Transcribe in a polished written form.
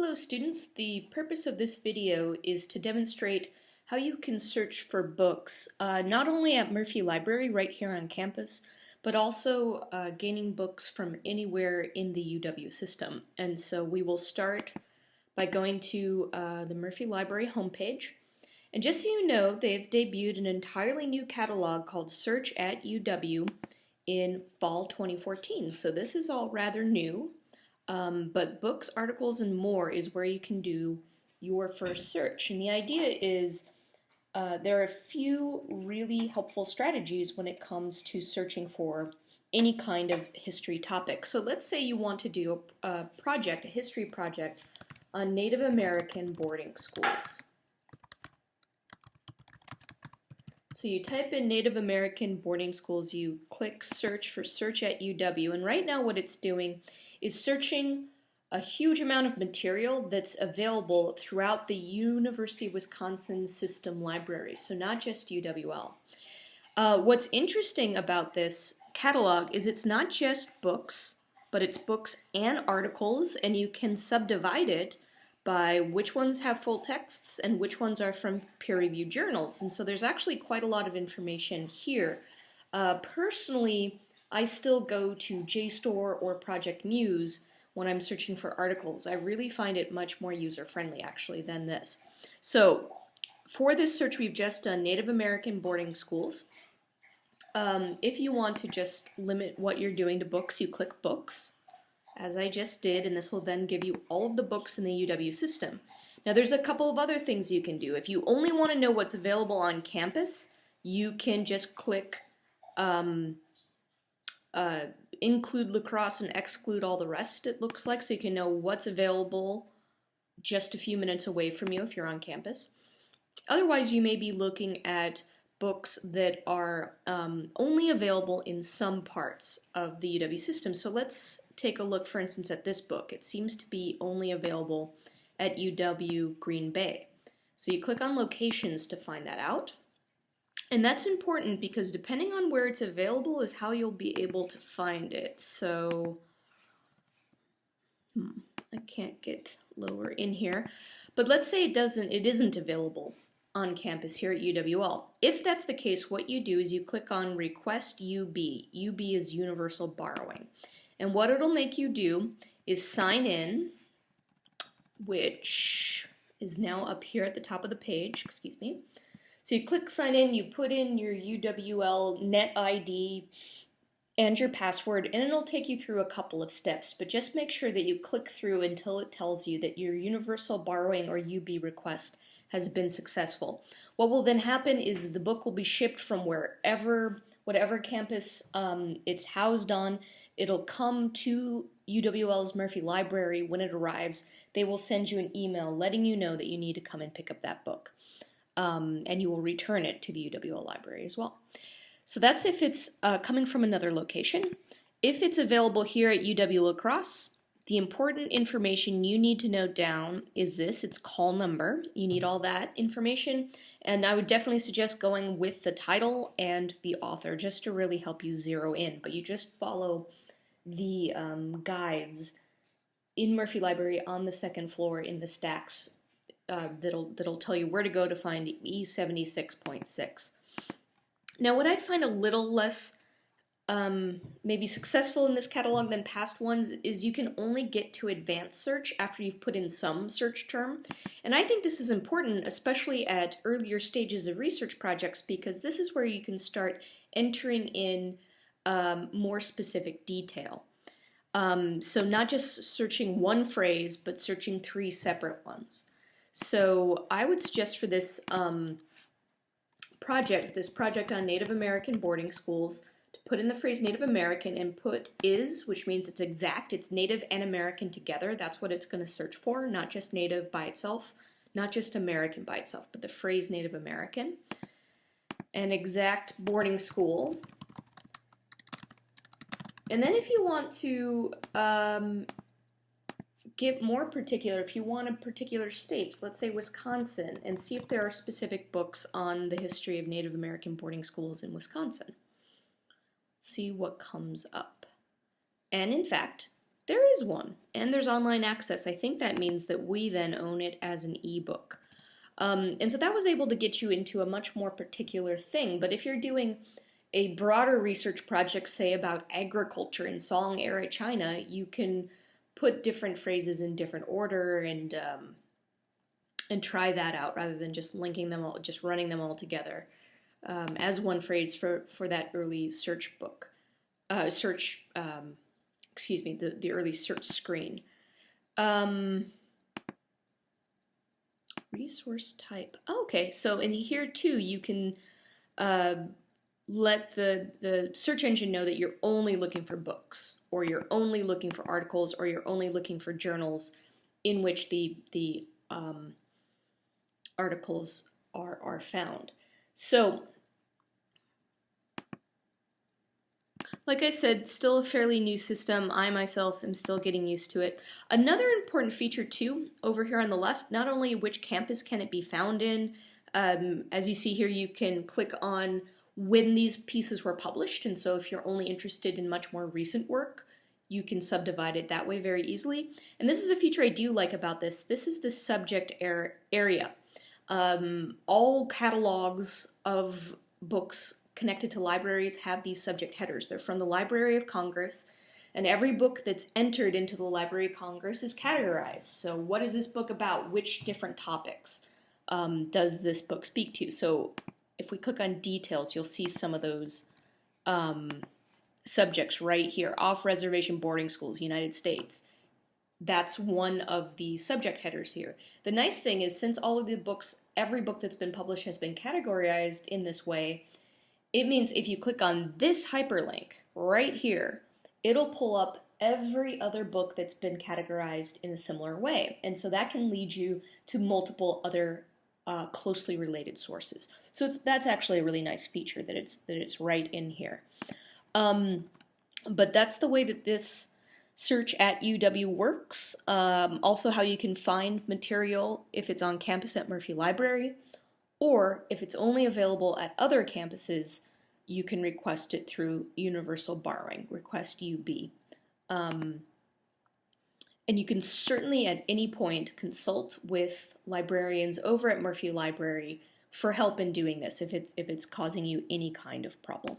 Hello students, the purpose of this video is to demonstrate how you can search for books, not only at Murphy Library right here on campus, but also gaining books from anywhere in the UW system. And so we will start by going to the Murphy Library homepage. And just so you know, they've debuted an entirely new catalog called Search at UW in fall 2014. So this is all rather new. But books, articles, and more is where you can do your first search. And the idea is there are a few really helpful strategies when it comes to searching for any kind of history topic. So let's say you want to do a project, a history project on Native American boarding schools. So you type in Native American boarding schools, you click search for Search at UW, and right now what it's doing is searching a huge amount of material that's available throughout the University of Wisconsin system library, so not just UWL. What's interesting about this catalog is it's not just books, but it's books and articles, and you can subdivide it by which ones have full texts and which ones are from peer-reviewed journals. And so there's actually quite a lot of information here. Personally, I still go to JSTOR or Project Muse when I'm searching for articles. I really find it much more user-friendly, actually, than this. So for this search, we've just done Native American boarding schools. If you want to just limit what you're doing to books, you click Books, as I just did, and this will then give you all of the books in the UW system. Now there's a couple of other things you can do. If you only want to know what's available on campus, you can just click include lacrosse and exclude all the rest, it looks like, so you can know what's available just a few minutes away from you if you're on campus. Otherwise, you may be looking at books that are only available in some parts of the UW system. So let's take a look, for instance, at this book. It seems to be only available at UW Green Bay. So you click on locations to find that out. And that's important because depending on where it's available is how you'll be able to find it. So I can't get lower in here. But let's say it isn't available on campus here at UWL. If that's the case, what you do is you click on Request UB. UB is Universal Borrowing. And what it'll make you do is sign in, which is now up here at the top of the page, excuse me. So you click sign in, you put in your UWL net ID and your password, and it'll take you through a couple of steps, but just make sure that you click through until it tells you that your Universal Borrowing or UB request has been successful. What will then happen is the book will be shipped from whatever campus it's housed on. It'll come to UWL's Murphy Library. When it arrives, they will send you an email letting you know that you need to come and pick up that book. And you will return it to the UWL library as well. So that's if it's coming from another location. If it's available here at UW La Crosse, the important information you need to note down is this. It's call number. You need all that information. And I would definitely suggest going with the title and the author just to really help you zero in. But you just follow the guides in Murphy Library on the second floor in the stacks that'll tell you where to go to find E76.6. Now what I find a little less maybe successful in this catalog than past ones is you can only get to advanced search after you've put in some search term. And I think this is important, especially at earlier stages of research projects, because this is where you can start entering in more specific detail. So not just searching one phrase, but searching 3 separate ones. So I would suggest for this project on Native American boarding schools, to put in the phrase Native American and put is, which means it's exact, it's Native and American together. That's what it's going to search for, not just Native by itself, not just American by itself, but the phrase Native American. An exact boarding school. And then if you want to get more particular, if you want a particular states, let's say Wisconsin, and see if there are specific books on the history of Native American boarding schools in Wisconsin. Let's see what comes up. And in fact, There is one, and there's online access. I think that means that we then own it as an ebook. And so that was able to get you into a much more particular thing. But if you're doing a broader research project, say about agriculture in Song era China, you can put different phrases in different order and try that out rather than just linking them all, just running them all together as one phrase for that early search book, excuse me, the early search screen. Resource type. Oh, okay, so in here too, you can let the search engine know that you're only looking for books, or you're only looking for articles, or you're only looking for journals in which the articles are found. So, like I said, still a fairly new system. I myself am still getting used to it. Another important feature too, over here on the left, not only which campus can it be found in, as you see here, you can click on when these pieces were published, and so if you're only interested in much more recent work, you can subdivide it that way very easily. And this is a feature I do like about this. This is the subject area. All catalogs of books connected to libraries have these subject headers. They're from the Library of Congress, and every book that's entered into the Library of Congress is categorized. So what is this book about? Which different topics does this book speak to? So if we click on details, you'll see some of those subjects right here. Off-reservation boarding schools, United States. That's one of the subject headers here. The nice thing is, since all of the books, every book that's been published has been categorized in this way, it means if you click on this hyperlink right here, it'll pull up every other book that's been categorized in a similar way. And so that can lead you to multiple other closely related sources. So that's actually a really nice feature that it's right in here. But that's the way that this search at UW works. Also how you can find material if it's on campus at Murphy Library, or if it's only available at other campuses, you can request it through Universal Borrowing, request UB. And you can certainly at any point consult with librarians over at Murphy Library for help in doing this if it's causing you any kind of problem.